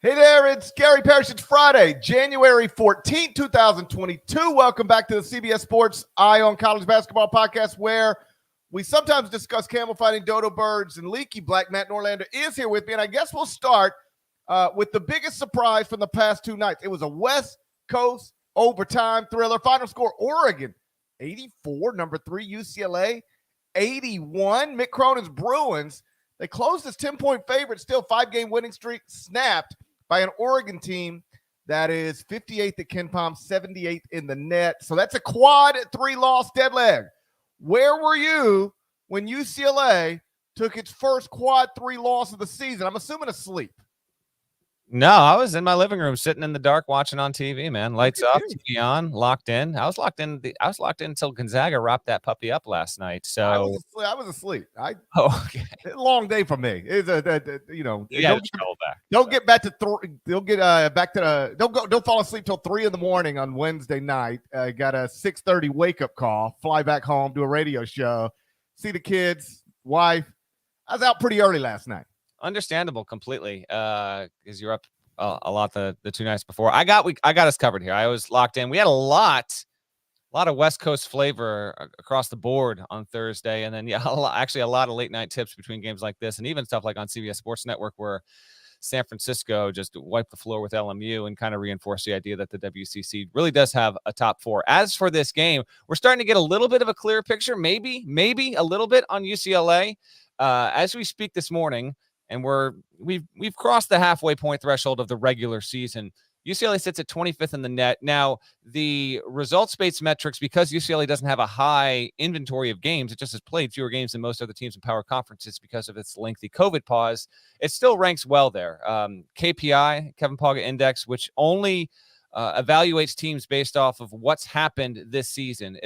Hey there, it's Gary Parrish. It's Friday, January 14th, 2022. Welcome back to the CBS Sports Eye on College Basketball podcast, where we sometimes discuss camel fighting, dodo birds, and leaky black. Matt Norlander is here with me, and I guess we'll start with the biggest surprise from the past two nights. It was a West Coast overtime thriller. Final score, Oregon, 84, number 3, UCLA, 81. Mick Cronin's Bruins, they closed as 10-point favorite, still 5-game winning streak snapped by an Oregon team that is 58th at KenPom, 78th in the net. So that's a quad 3 loss dead leg. Where were you when UCLA took its first quad 3 loss of the season? I'm assuming asleep. No, I was in my living room sitting in the dark watching on TV, man. Lights off, TV on, locked in. I was locked in until Gonzaga wrapped that puppy up last night. So I was asleep. Okay. Long day for me. It's don't fall asleep till 3 a.m. on Wednesday night. Got a 6:30 wake up call, fly back home, do a radio show, see the kids, wife. I was out pretty early last night. Understandable completely, because you're up a lot the 2 nights before. I got us covered here. I was locked in. We had a lot of West Coast flavor across the board on Thursday, and then a lot of late night tips between games like this, and even stuff like on CBS Sports Network where San Francisco just wiped the floor with LMU and kind of reinforced the idea that the WCC really does have a top 4. As for this game, we're starting to get a little bit of a clear picture, maybe a little bit on UCLA as we speak this morning. And we've crossed the halfway point threshold of the regular season. UCLA sits at 25th in the net. Now, the results-based metrics, because UCLA doesn't have a high inventory of games, it just has played fewer games than most other teams in power conferences because of its lengthy COVID pause, it still ranks well there. KPI, Kevin Pauga Index, which only evaluates teams based off of what's happened this season.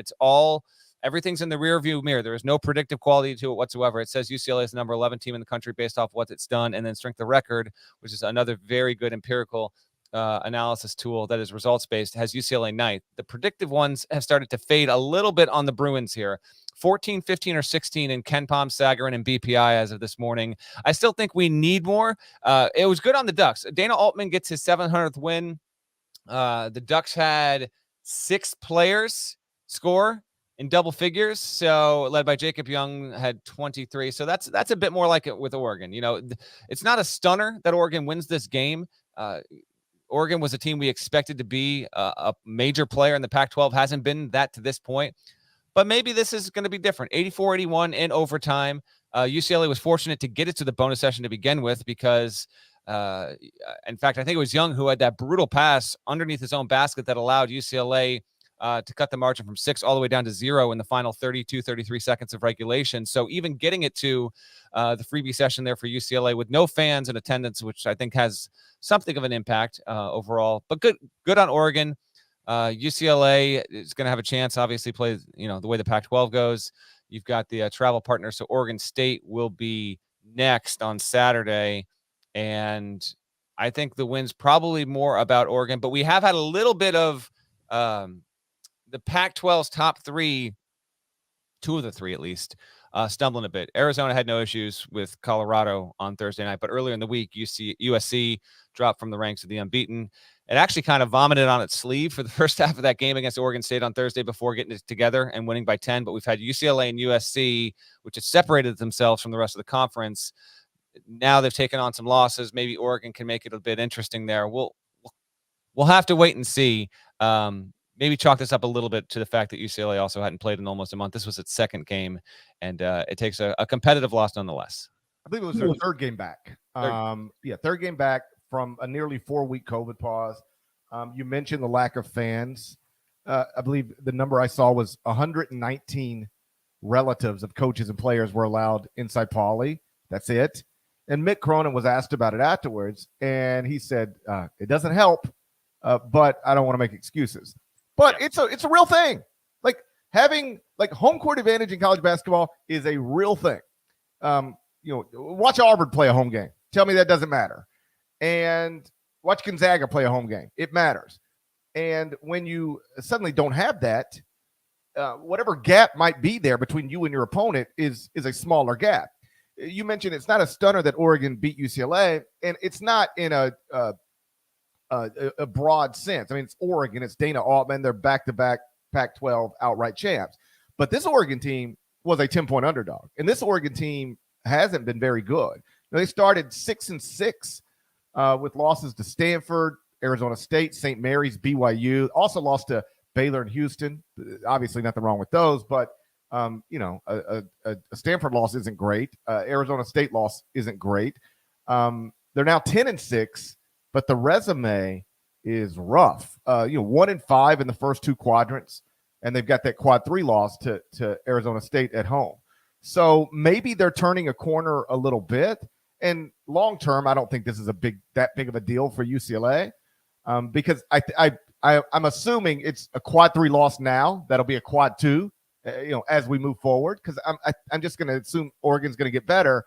Everything's in the rearview mirror. There is no predictive quality to it whatsoever. It says UCLA is the number 11 team in the country based off what it's done, and then strength of record, which is another very good empirical analysis tool that is results-based, has UCLA ninth. The predictive ones have started to fade a little bit on the Bruins here. 14, 15, or 16 in KenPom, Sagarin, and BPI as of this morning. I still think we need more. It was good on the Ducks. Dana Altman gets his 700th win. The Ducks had 6 players score in double figures, so led by Jacob Young had 23. So that's a bit more like it with Oregon. It's not a stunner that Oregon wins this game. Oregon was a team we expected to be a major player in the Pac-12. Hasn't been that to this point, but maybe this is going to be different. 84-81 in overtime. UCLA was fortunate to get it to the bonus session to begin with because, in fact, I think it was Young who had that brutal pass underneath his own basket that allowed UCLA to cut the margin from 6 all the way down to 0 in the final 33 seconds of regulation. So even getting it to the freebie session there for UCLA with no fans in attendance, which I think has something of an impact overall. But good on Oregon. UCLA is going to have a chance, obviously, play the way the Pac-12 goes. You've got the travel partner, so Oregon State will be next on Saturday. And I think the win's probably more about Oregon. But we have had a little bit of the Pac-12's top 3, 2 of the 3 at least, stumbling a bit. Arizona had no issues with Colorado on Thursday night, but earlier in the week, USC dropped from the ranks of the unbeaten. It actually kind of vomited on its sleeve for the first half of that game against Oregon State on Thursday before getting it together and winning by 10. But we've had UCLA and USC, which have separated themselves from the rest of the conference. Now they've taken on some losses. Maybe Oregon can make it a bit interesting there. We'll have to wait and see. Maybe chalk this up a little bit to the fact that UCLA also hadn't played in almost a month. This was its second game, and it takes a competitive loss nonetheless. I believe it was their third game back. Third game back from a nearly 4-week COVID pause. You mentioned the lack of fans. I believe the number I saw was 119 relatives of coaches and players were allowed inside Pauley. That's it. And Mick Cronin was asked about it afterwards, and he said, it doesn't help, but I don't want to make excuses. But it's a real thing. Like having home court advantage in college basketball is a real thing. Watch Auburn play a home game. Tell me that doesn't matter. And watch Gonzaga play a home game. It matters. And when you suddenly don't have that, whatever gap might be there between you and your opponent is a smaller gap. you mentioned it's not a stunner that Oregon beat UCLA, and it's not in a broad sense. I mean, it's Oregon, it's Dana Altman, they're back-to-back Pac-12 outright champs. But this Oregon team was a 10-point underdog, and this Oregon team hasn't been very good. They started 6-6 with losses to Stanford, Arizona State, St. Mary's, BYU. Also lost to Baylor and Houston. Obviously, nothing wrong with those, but a Stanford loss isn't great. Arizona State loss isn't great. They're now 10-6, but the resume is rough. 1-5 in the first two quadrants, and they've got that quad 3 loss to Arizona State at home. So maybe they're turning a corner a little bit. And long term, I don't think this is that big of a deal for UCLA, because I'm assuming it's a quad 3 loss now. That'll be a quad 2, as we move forward. Because I'm just going to assume Oregon's going to get better,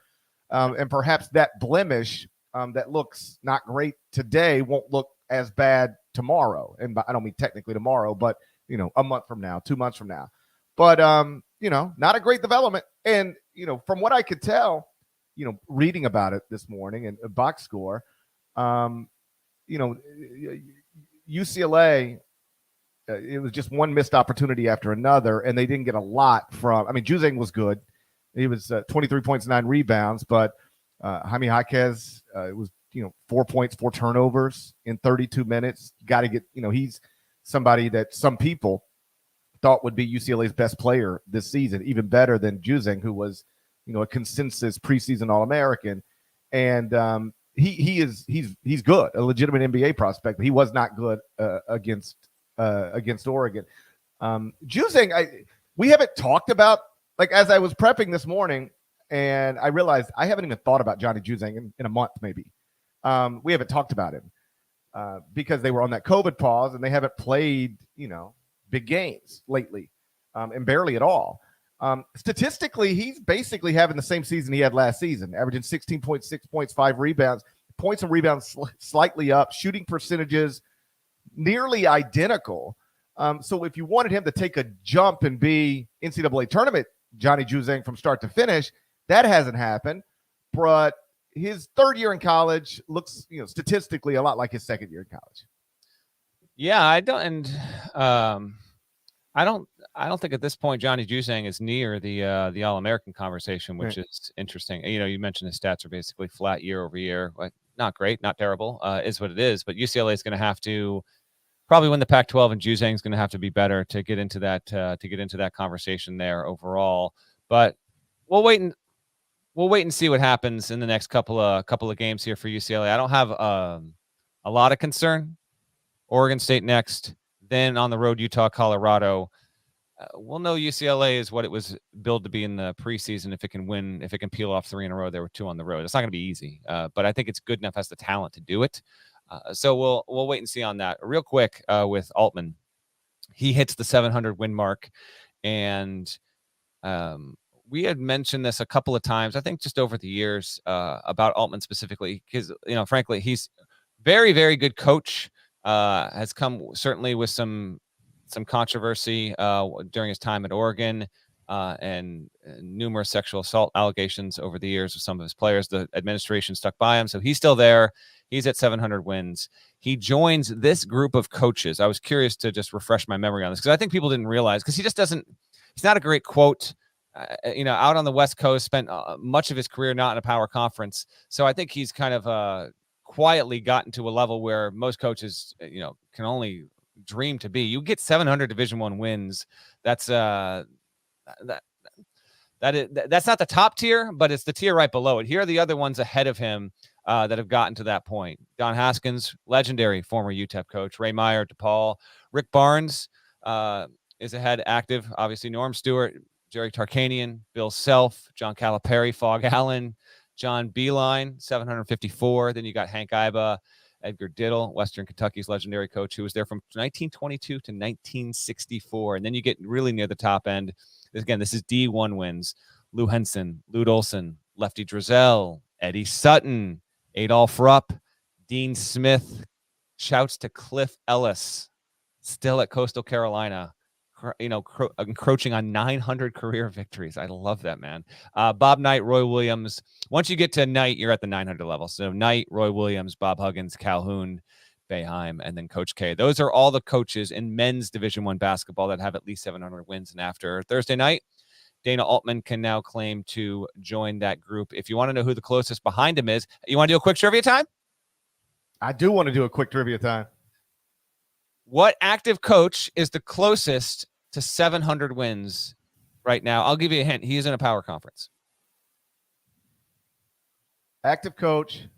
and perhaps that blemish that looks not great today won't look as bad tomorrow. And I don't mean technically tomorrow, but a month from now, 2 months from now. But not a great development. And from what I could tell, reading about it this morning and a box score, UCLA, it was just one missed opportunity after another, and they didn't get a lot from. I mean, Juzang was good; he was 23 points, 9 rebounds, but Jaime Jaquez, it was 4 points, 4 turnovers in 32 minutes. Got to get he's somebody that some people thought would be UCLA's best player this season, even better than Juzang, who was a consensus preseason All-American, and he's good, a legitimate NBA prospect. But he was not good against Oregon. Juzang, we haven't talked about, like, as I was prepping this morning, and I realized I haven't even thought about Johnny Juzang in a month, maybe. We haven't talked about him because they were on that COVID pause and they haven't played, big games lately, and barely at all. Statistically, he's basically having the same season he had last season, averaging 16.6 points, 5 rebounds, points and rebounds slightly up, shooting percentages nearly identical. So if you wanted him to take a jump and be NCAA tournament Johnny Juzang from start to finish, that hasn't happened. But his third year in college looks, statistically a lot like his second year in college. Yeah, I don't think at this point Johnny Juzang is near the All-American conversation, which is interesting. You mentioned his stats are basically flat year over year. Like, not great, not terrible, is what it is. But UCLA is going to have to probably win the Pac-12, and Juzang is going to have to be better to get into that conversation there overall. But we'll wait and see what happens in the next couple of games here for UCLA. I don't have a lot of concern. Oregon State next, then on the road, Utah, Colorado. We'll know UCLA is what it was billed to be in the preseason if it can peel off 3 in a row. There were 2 on the road. It's not going to be easy, but I think it's good enough, has the talent to do it. So we'll wait and see on that. Real quick with Altman, he hits the 700 win mark, and we had mentioned this a couple of times, I think just over the years, about Altman specifically, because frankly, he's very, very good coach. Has come certainly with some controversy during his time at Oregon, and numerous sexual assault allegations over the years with some of his players. The administration stuck by him, so he's still there. He's at 700 wins. He joins this group of coaches. I was curious to just refresh my memory on this because I think people didn't realize, because he's not a great quote. Out on the West Coast, spent much of his career not in a power conference. So I think he's kind of quietly gotten to a level where most coaches, can only dream to be. You get 700 Division I wins. That's that's not the top tier, but it's the tier right below it. Here are the other ones ahead of him that have gotten to that point. Don Haskins, legendary former UTEP coach. Ray Meyer, DePaul. Rick Barnes is ahead, active. Obviously, Norm Stewart, Jerry Tarkanian, Bill Self, John Calipari, Fog Allen, John Beilein, 754. Then you got Hank Iba, Edgar Diddle, Western Kentucky's legendary coach, who was there from 1922 to 1964. And then you get really near the top end. Again, this is D1 wins. Lou Henson, Lute Olson, Lefty Drizel, Eddie Sutton, Adolph Rupp, Dean Smith. Shouts to Cliff Ellis, still at Coastal Carolina. encroaching on 900 career victories. I love that, man. Bob Knight, Roy Williams. Once you get to Knight, you're at the 900 level. So Knight, Roy Williams, Bob Huggins, Calhoun, Boeheim, and then Coach K. Those are all the coaches in men's Division I basketball that have at least 700 wins. And after Thursday night, Dana Altman can now claim to join that group. If you want to know who the closest behind him is, you want to do a quick trivia time? I do want to do a quick trivia time. What active coach is the closest to 700 wins right now? I'll give you a hint. He is in a power conference. Active coach,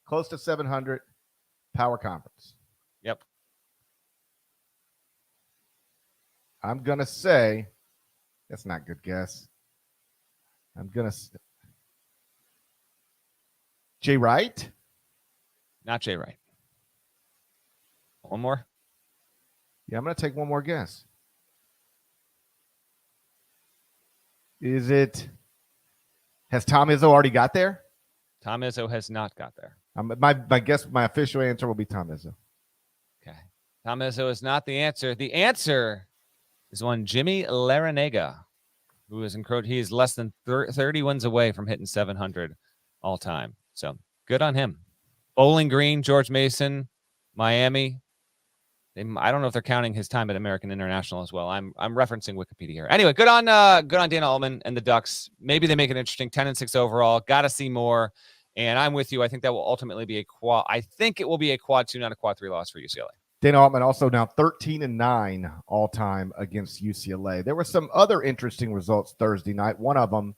close to 700, power conference. Yep. I'm going to say, that's not a good guess. I'm going to say, Jay Wright? Not Jay Wright. One more. Yeah, I'm going to take one more guess. Has Tom Izzo already got there? Tom Izzo has not got there. My guess, my official answer will be Tom Izzo. Okay. Tom Izzo is not the answer. The answer is one Jimmy Larinaga, who is he is less than 30 wins away from hitting 700 all time. So good on him. Bowling Green, George Mason, Miami. I don't know if they're counting his time at American International as well. I'm referencing Wikipedia here. Anyway, good on Dana Altman and the Ducks. Maybe they make it interesting. 10-6 overall. Got to see more. And I'm with you. I think that will ultimately be a quad. I think it will be a quad 2, not a quad 3 loss for UCLA. Dana Altman also now 13-9 all time against UCLA. There were some other interesting results Thursday night. One of them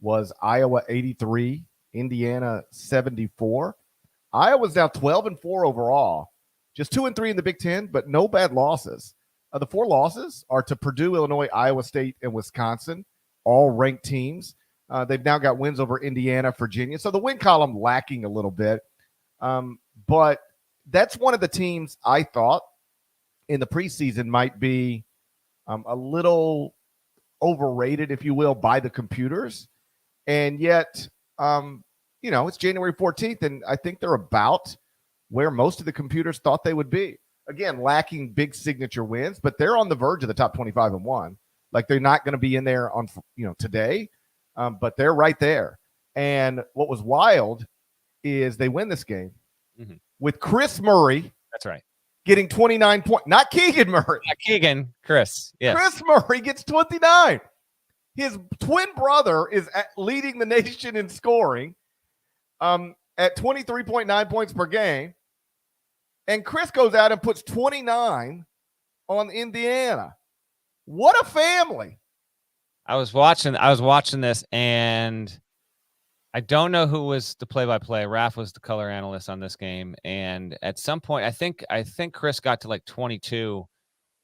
was Iowa 83, Indiana 74. Iowa's now 12-4 overall. Just 2-3 in the Big Ten, but no bad losses. The 4 losses are to Purdue, Illinois, Iowa State, and Wisconsin, all ranked teams. They've now got wins over Indiana, Virginia. So the win column lacking a little bit. But that's one of the teams I thought in the preseason might be a little overrated, if you will, by the computers. And yet, it's January 14th, and I think they're about where most of the computers thought they would be. Again, lacking big signature wins, but they're on the verge of the top 25-1. Like, they're not going to be in there on, today, but they're right there. And what was wild is they win this game with Chris Murray. That's right. Getting 29 points. Not Keegan Murray. Not Keegan, Chris. Yes. Chris Murray gets 29. His twin brother is leading the nation in scoring at 23.9 points per game. And Chris goes out and puts 29 on Indiana. What a family. I was watching this, and I don't know who was the play-by-play. Raph was the color analyst on this game. And at some point, I think Chris got to like 22,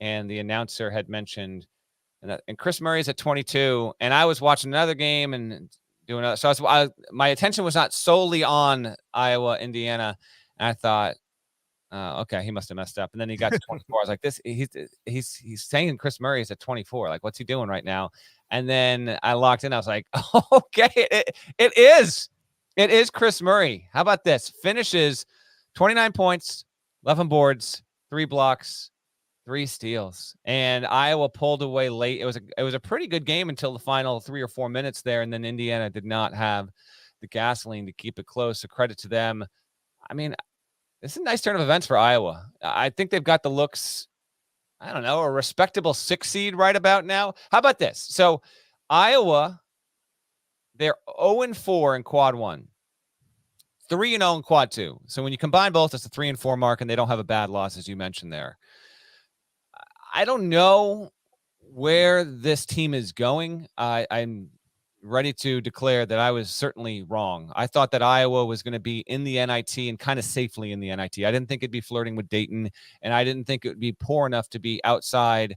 and the announcer had mentioned, and Chris Murray's at 22. And I was watching another game and doing other. So my attention was not solely on Iowa, Indiana. And I thought, okay, he must have messed up. And then he got to 24. I was like, he's saying Chris Murray is at 24. Like, what's he doing right now? And then I locked in. I was like, okay, it is Chris Murray. How about this? Finishes 29 points, 11 boards, 3 blocks, 3 steals. And Iowa pulled away late. It was a pretty good game until the final 3 or 4 minutes there. And then Indiana did not have the gasoline to keep it close. So credit to them. I mean, this is a nice turn of events for Iowa. I think they've got the looks, I don't know, a respectable 6 seed right about now. How about this? So Iowa, they're 0-4 in quad 1, 3-0 in quad 2. So when you combine both, it's a 3-4 mark, and they don't have a bad loss, as you mentioned there. I don't know where this team is going. I'm ready to declare that I was certainly wrong. I thought that Iowa was going to be in the NIT and kind of safely in the NIT. I didn't think it'd be flirting with Dayton, and I didn't think it would be poor enough to be outside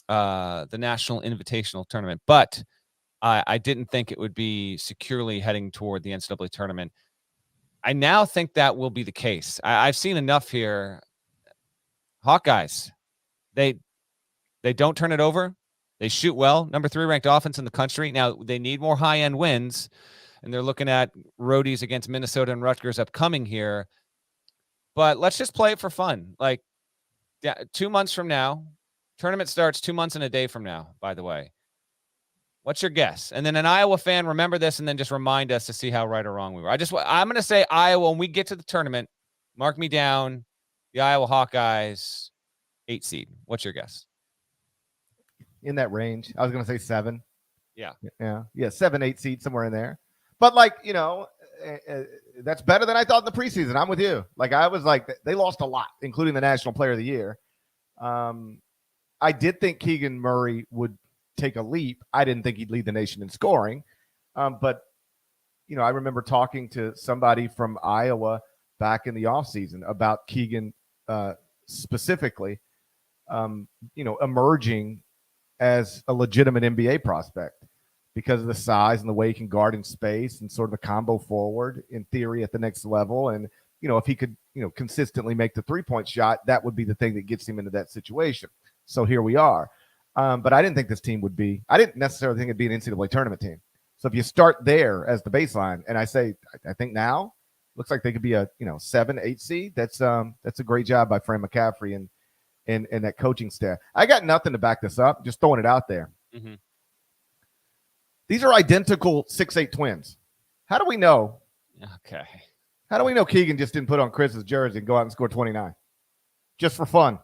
the National Invitational Tournament. But I didn't think it would be securely heading toward the NCAA tournament. I now think that will be the case. I've seen enough here. Hawkeyes, they don't turn it over. They shoot well. Number 3 ranked offense in the country. Now, they need more high-end wins, and they're looking at roadies against Minnesota and Rutgers upcoming here. But let's just play it for fun. Like, 2 months from now, Tournament starts 2 months and a day from now, by the way. What's your guess? And then an Iowa fan, remember this, and then just remind us to see how right or wrong we were. I'm going to say Iowa when we get to the tournament. Mark me down. The Iowa Hawkeyes, 8 seed. What's your guess? In that range. I was going to say 7. Yeah. 7, 8 seed, somewhere in there. But that's better than I thought in the preseason. I'm with you. I was like, they lost a lot, including the National Player of the Year. I did think Keegan Murray would take a leap. I didn't think he'd lead the nation in scoring. But I remember talking to somebody from Iowa back in the offseason about Keegan specifically, emerging as a legitimate NBA prospect because of the size and the way he can guard in space and sort of the combo forward in theory at the next level. And, if he could, consistently make the 3-point shot, that would be the thing that gets him into that situation. So here we are. But I didn't think this team I didn't necessarily think it'd be an NCAA tournament team. So if you start there as the baseline, and I think now looks like they could be a 7, 8 seed. That's a great job by Fran McCaffrey and that coaching staff. I got nothing to back this up. Just throwing it out there. Mm-hmm. These are identical 6'8" twins. How do we know? Okay. How do we know Keegan just didn't put on Chris's jersey and go out and score 29 just for fun?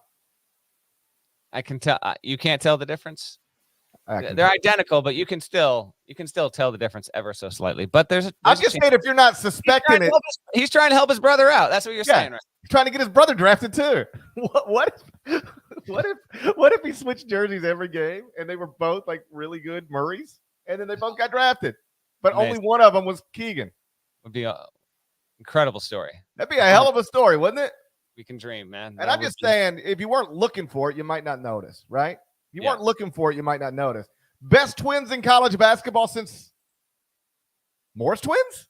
I can tell. You can't tell the difference. They're identical, but you can still tell the difference ever so slightly. But I'm just saying, if you're not suspecting it, he's trying to help his brother out. That's what you're saying, right? He's trying to get his brother drafted too. What if he switched jerseys every game and they were both really good Murrays, and then they both got drafted, but only one of them was Keegan? Would be an incredible story. That'd be a hell of a story, wouldn't it? We can dream, man. And I'm just saying, if you weren't looking for it, you might not notice, right? If you weren't looking for it, you might not notice. Best twins in college basketball since Morris twins?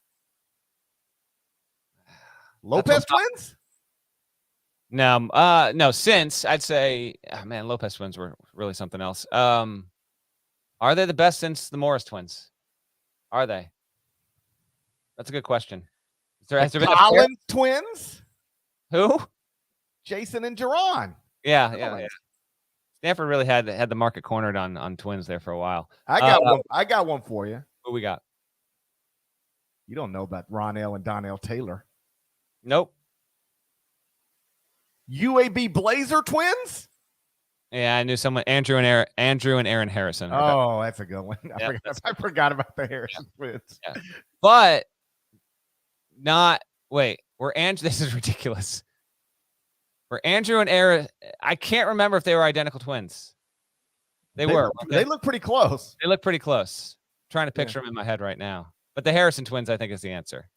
Lopez twins? No, since I'd say, Lopez twins were really something else. Are they the best since the Morris twins? Are they? That's a good question. Has there been Collins twins? Who? Jason and Jerron. Yeah. Stanford really had the market cornered on twins there for a while. I got one for you. Who we got? You don't know about Ronell and Donnell Taylor. Nope. UAB Blazer twins? Yeah, I knew someone. Andrew and Aaron Harrison. Oh, that's a good one. I forgot about the Harrison twins. Yeah. But this is ridiculous. For Andrew and Aaron, I can't remember if they were identical twins. They were. They look pretty close. They look pretty close. I'm trying to picture them in my head right now. But the Harrison twins, I think, is the answer.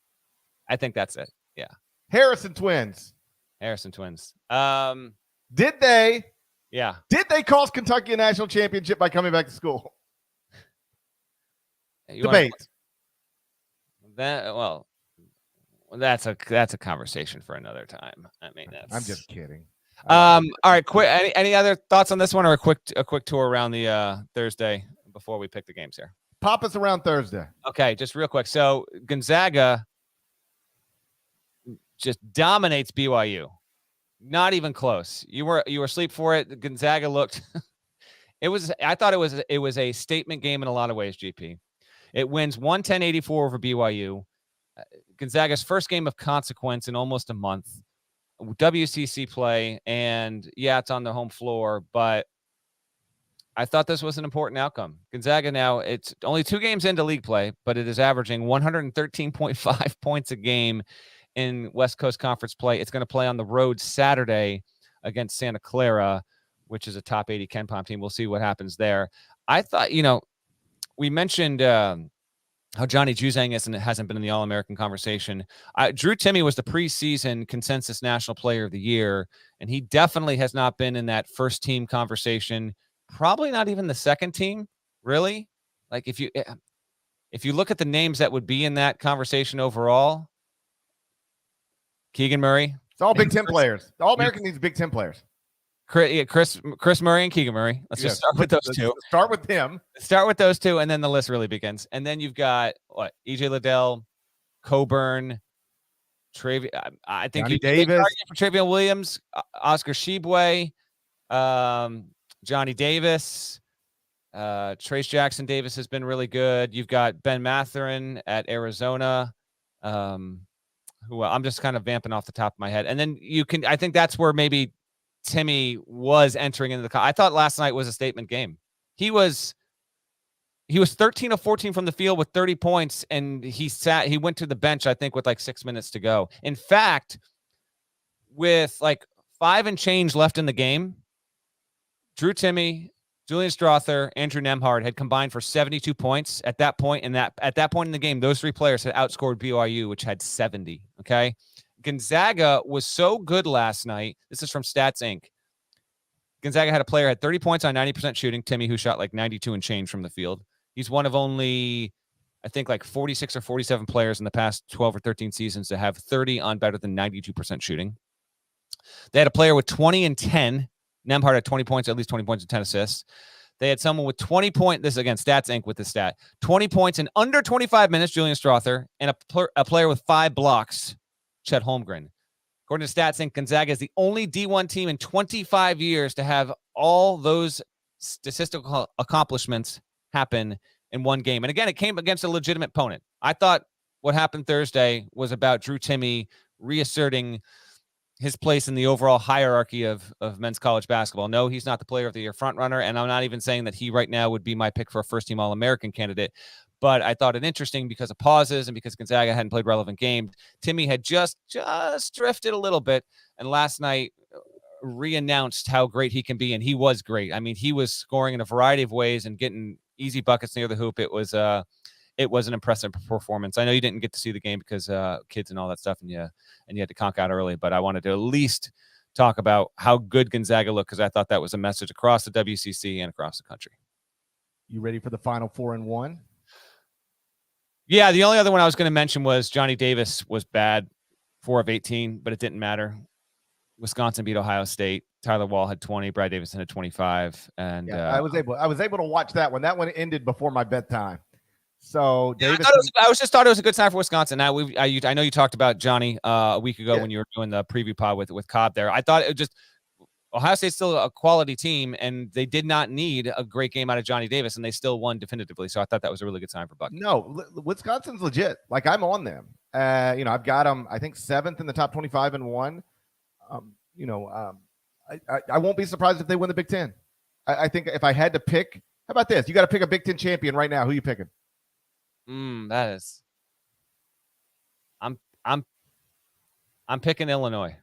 I think that's it. Yeah. Harrison twins. Did they? Yeah. Did they cost Kentucky a national championship by coming back to school? Debate. That's a conversation for another time. I'm just kidding. All right, quick. Any other thoughts on this one, or a quick tour around the Thursday before we pick the games here? Pop us around Thursday. Okay, just real quick. So Gonzaga just dominates BYU. Not even close. You were asleep for it. Gonzaga looked. I thought it was a statement game in a lot of ways. GP. It wins 110-84 over BYU. Gonzaga's first game of consequence in almost a month. WCC play, and it's on the home floor, but I thought this was an important outcome. Gonzaga now, it's only 2 games into league play, but it is averaging 113.5 points a game in West Coast Conference play. It's going to play on the road Saturday against Santa Clara, which is a top 80 KenPom team. We'll see what happens there. I thought, we mentioned how Johnny Juzang hasn't been in the All-American conversation. Drew Timme was the preseason consensus National Player of the Year, and he definitely has not been in that first team conversation. Probably not even the second team, really. Like if you look at the names that would be in that conversation overall, Keegan Murray. It's all Big Ten players. The All-American needs Big Ten players. Chris Murray and Keegan Murray. Let's just start with those two. Start with him. Start with those two, and then the list really begins. And then you've got EJ Liddell, Coburn, Travion. I think Johnny Davis, for Travion Williams, Oscar Shibwe, Johnny Davis. Trace Jackson Davis has been really good. You've got Ben Matherin at Arizona. Who I'm just kind of vamping off the top of my head. And then I think that's where maybe Timmy was entering into I thought last night was a statement game. He was 13 of 14 from the field with 30 points, and he went to the bench, I think, with like 6 minutes to go. In fact, with like 5 and change left in the game, Drew Timme, Julian Strother, Andrew Nembhard had combined for 72 points at that point. And at that point in the game, those 3 players had outscored BYU, which had 70. Okay. Gonzaga was so good last night. This is from Stats Inc. Gonzaga had a player had 30 points on 90% shooting, Timme, who shot like 92 and change from the field. He's one of only, I think, like 46 or 47 players in the past 12 or 13 seasons to have 30 on better than 92% shooting. They had a player with 20 and 10. Nembhard had 20 points, at least 20 points and 10 assists. They had someone with 20 points. This is, again, Stats Inc. with the stat. 20 points in under 25 minutes, Julian Strother, and a player with 5 blocks, Chet Holmgren. According to Stats Inc., Gonzaga is the only D1 team in 25 years to have all those statistical accomplishments happen in one game. And again, it came against a legitimate opponent. I thought what happened Thursday was about Drew Timme reasserting his place in the overall hierarchy of men's college basketball. No, he's not the player of the year frontrunner, and I'm not even saying that he right now would be my pick for a first-team All-American candidate, but I thought it interesting because of pauses and because Gonzaga hadn't played relevant games. Timme had just drifted a little bit, and last night re-announced how great he can be, and he was great. I mean, he was scoring in a variety of ways and getting easy buckets near the hoop. It was an impressive performance. I know you didn't get to see the game because kids and all that stuff, and you had to conk out early, but I wanted to at least talk about how good Gonzaga looked because I thought that was a message across the WCC and across the country. You ready for the final 4 and 1? Yeah, the only other one I was going to mention was Johnny Davis was bad, 4 of 18, but it didn't matter. Wisconsin beat Ohio State. Tyler Wall had 20. Brad Davison had 25. And I was able to watch that one. That one ended before my bedtime. So yeah, Davis, I thought it was a good time for Wisconsin. Now I know you talked about Johnny a week ago when you were doing the preview pod with Cobb there. I thought it just Ohio State's still a quality team, and they did not need a great game out of Johnny Davis, and they still won definitively. So I thought that was a really good sign for Buck. No, Wisconsin's legit. Like, I'm on them. I've got them, I think, 7th in the top 25 and 1. I won't be surprised if they win the Big Ten. I think if I had to pick, how about this? You got to pick a Big Ten champion right now. Who are you picking? That is. I'm picking Illinois.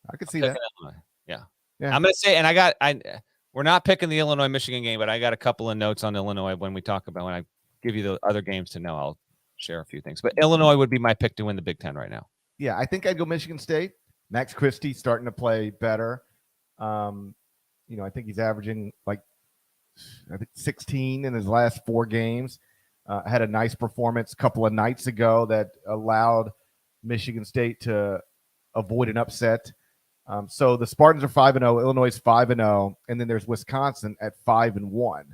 I could see that. Illinois. Yeah. I'm gonna say, and we're not picking the Illinois-Michigan game, but I got a couple of notes on Illinois when I give you the other games to know. I'll share a few things, but Illinois would be my pick to win the Big Ten right now. Yeah, I think I'd go Michigan State. Max Christie starting to play better. I think he's averaging like 16 in his last 4 games. Had a nice performance a couple of nights ago that allowed Michigan State to avoid an upset. So the Spartans are 5-0, Illinois is 5-0, and then there's Wisconsin at 5-1.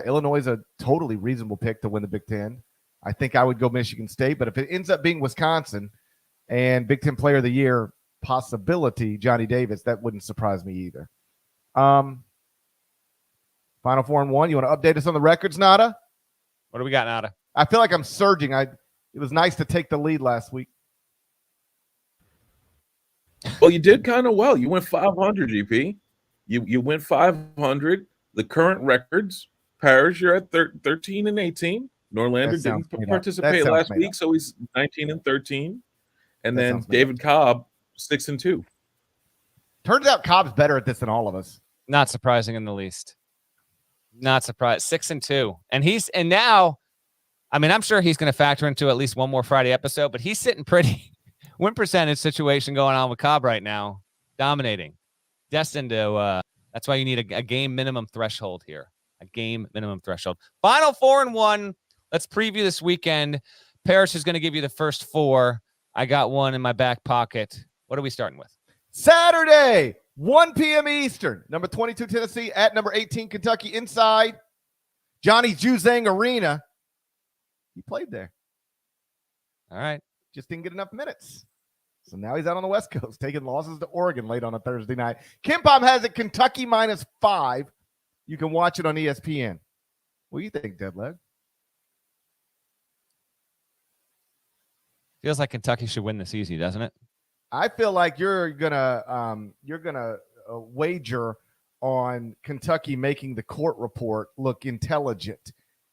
Illinois is a totally reasonable pick to win the Big Ten. I think I would go Michigan State, but if it ends up being Wisconsin and Big Ten Player of the Year possibility, Johnny Davis, that wouldn't surprise me either. Final 4 and 1. You want to update us on the records, Nada? What do we got, Nada? I feel like I'm surging. It was nice to take the lead last week. Well, you did kind of well. You went 500, GP. You went 500. The current records, Parrish, you're at 13 and 18. Norlander didn't participate last week, so he's 19 and 13. And then David Cobb, 6 and 2. Turns out Cobb's better at this than all of us. Not surprising in the least. Not surprised. 6 and 2. And now, I mean, I'm sure he's going to factor into at least one more Friday episode, but he's sitting pretty win percentage situation going on with Cobb right now. Dominating. Destined to, that's why you need a game minimum threshold here. A game minimum threshold. Final 4 and 1. Let's preview this weekend. Parrish is going to give you the first 4. I got one in my back pocket. What are we starting with? Saturday, 1 p.m. Eastern. Number 22 Tennessee at number 18 Kentucky inside Johnny Juzang Arena. He played there. All right. Just didn't get enough minutes. So now he's out on the West Coast, taking losses to Oregon late on a Thursday night. KenPom has it Kentucky -5. You can watch it on ESPN. What do you think, Deadleg? Feels like Kentucky should win this easy, doesn't it? I feel like you're gonna wager on Kentucky making the court report look intelligent,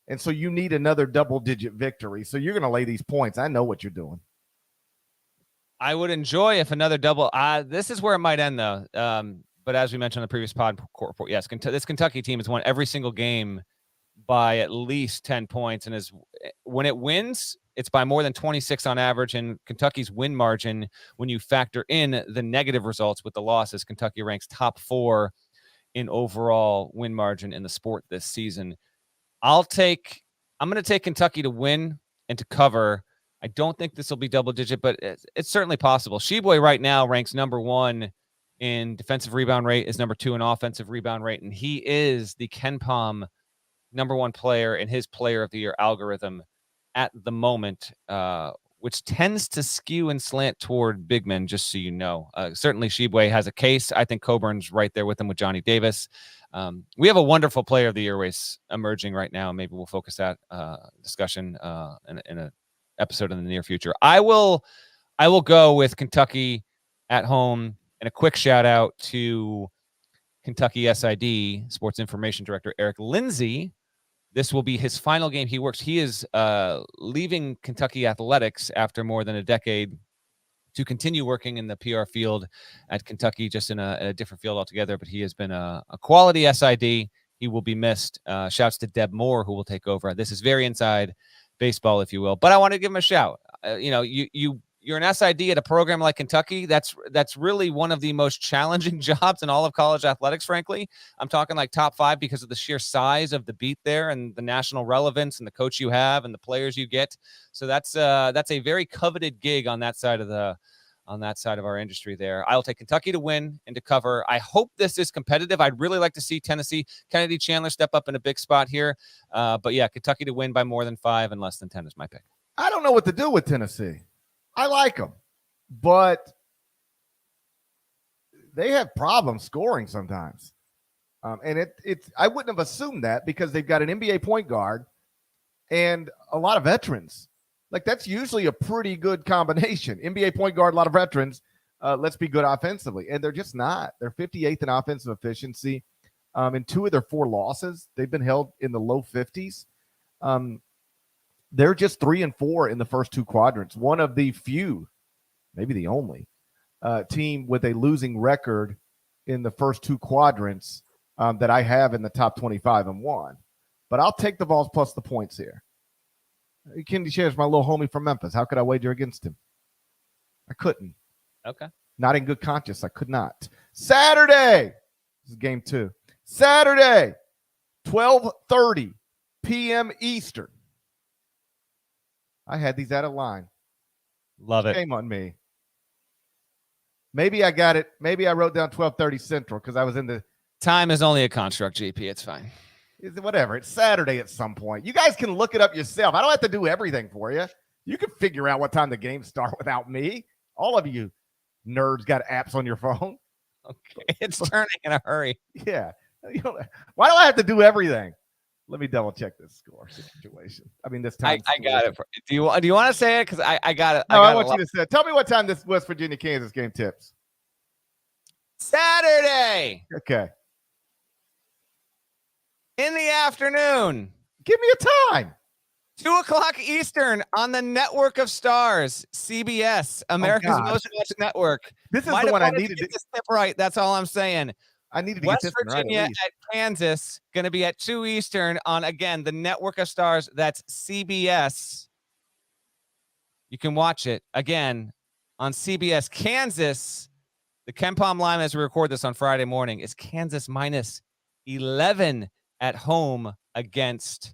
and so you need another double-digit victory. So you're gonna lay these points. I know what you're doing. I would enjoy if another double. This is where it might end, though. But as we mentioned on the previous pod, yes, this Kentucky team has won every single game by at least 10 points, and when it wins, it's by more than 26 on average. And Kentucky's win margin, when you factor in the negative results with the losses, Kentucky ranks top 4 in overall win margin in the sport this season. I'm going to take Kentucky to win and to cover. I don't think this will be double digit, but it's certainly possible. Sheboy right now ranks number 1 in defensive rebound rate, is number 2 in offensive rebound rate, and he is the KenPom number 1 player in his player of the year algorithm at the moment, which tends to skew and slant toward big men, just so you know. Certainly Sheboy has a case. I think Coburn's right there with him with Johnny Davis. We have a wonderful player of the year race emerging right now. Maybe we'll focus that discussion in a episode in the near future. I will go with Kentucky at home, and a quick shout out to Kentucky SID Sports Information Director Eric Lindsay. This will be his final game. He is leaving Kentucky athletics after more than a decade to continue working in the PR field at Kentucky, just in a different field altogether. But he has been a quality SID. He will be missed. Shouts to Deb Moore, who will take over. This is very inside baseball, if you will. But I want to give him a shout. You're an SID at a program like Kentucky. That's really one of the most challenging jobs in all of college athletics, frankly. I'm talking like top 5 because of the sheer size of the beat there and the national relevance and the coach you have and the players you get. So that's a very coveted gig on that side of our industry there. I'll take Kentucky to win and to cover. I hope this is competitive. I'd really like to see Tennessee, Kennedy Chandler step up in a big spot here. But yeah, Kentucky to win by more than 5 and less than 10 is my pick. I don't know what to do with Tennessee. I like them, but they have problems scoring sometimes. And I wouldn't have assumed that because they've got an NBA point guard and a lot of veterans. Like, that's usually a pretty good combination. NBA point guard, a lot of veterans. Let's be good offensively. And they're just not. They're 58th in offensive efficiency. In 2 of their 4 losses, they've been held in the low 50s. They're just 3 and 4 in the first 2 quadrants. One of the few, maybe the only, team with a losing record in the first 2 quadrants that I have in the top 25 and 1. But I'll take the Vols plus the points here. Kennedy Chandler's my little homie from Memphis. How could I wager against him? I couldn't. Okay. Not in good conscience. I could not. Saturday. This is game 2. Saturday, 12:30 p.m. Eastern. I had these out of line. Love it. Shame on me. Maybe I got it. Maybe I wrote down 12:30 Central because I was in the time is only a construct, GP. It's fine. Whatever. It's Saturday at some point. You guys can look it up yourself. I don't have to do everything for you. You can figure out what time the games start without me. All of you nerds got apps on your phone. Okay. It's turning in a hurry. Yeah. Why do I have to do everything? Let me double check this score situation. I mean, this time. I got it. Do you want to say it? Because I got it. No, I want you to say. Tell me what time this West Virginia Kansas game tips. Saturday. Okay. In the afternoon. Give me a time. 2:00 Eastern on the Network of Stars, CBS, America's most watched network. This is the one I needed to get this tip right. That's all I'm saying. I needed to West get this Virginia right at Kansas, going to be at 2 Eastern on, again, the Network of Stars. That's CBS. You can watch it, again, on CBS. Kansas, the KenPom line as we record this on Friday morning, is Kansas -11 at home against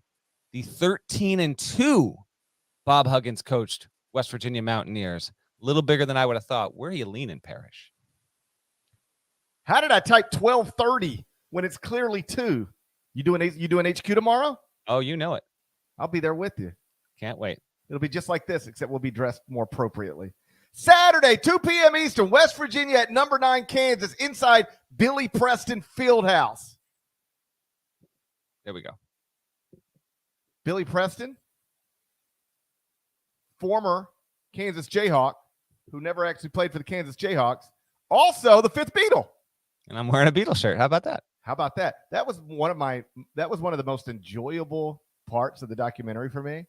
the 13-2 Bob Huggins coached West Virginia Mountaineers. A little bigger than I would have thought. Where are you leaning, Parrish? How did I type 12:30 when it's clearly 2? You doing HQ tomorrow? Oh, you know it. I'll be there with you. Can't wait. It'll be just like this, except we'll be dressed more appropriately. Saturday, 2 p.m. Eastern, West Virginia at number 9 Kansas inside Billy Preston Fieldhouse. There we go. Billy Preston, former Kansas Jayhawk, who never actually played for the Kansas Jayhawks, also the 5th Beatle. And I'm wearing a Beatle shirt. How about that? How about that? That was one of the most enjoyable parts of the documentary for me.